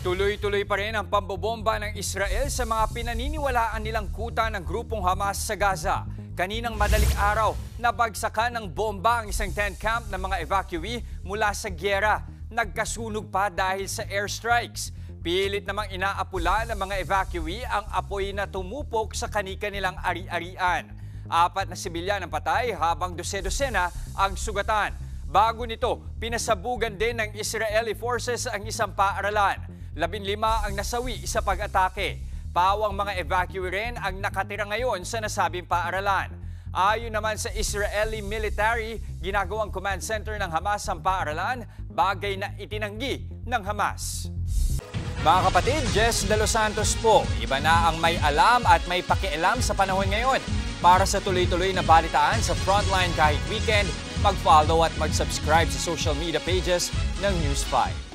Tuloy-tuloy pa rin ang pambobomba ng Israel sa mga pinaniniwalaan nilang kuta ng grupong Hamas sa Gaza. Kaninang madaling araw, nabagsakan ng bomba ang isang tent camp ng mga evacuee mula sa gyera. Nagkasunog pa dahil sa airstrikes. Pilit namang inaapula ng mga evacuee ang apoy na tumupok sa kani-kanilang ari-arian. 4 na sibilyan ang patay habang dose-dosena ang sugatan. Bago nito, pinasabugan din ng Israeli forces ang isang paaralan. 15 ang nasawi sa pag-atake. Pawang mga evacuee rin ang nakatira ngayon sa nasabing paaralan. Ayon naman sa Israeli military, ginagawang command center ng Hamas ang paaralan, bagay na itinanggi ng Hamas. Mga kapatid, Jess De Los Santos po. Iba na ang may alam at may pakialam sa panahon ngayon. Para sa tuloy-tuloy na balitaan sa Frontline kahit weekend, mag-follow at mag-subscribe sa social media pages ng News 5.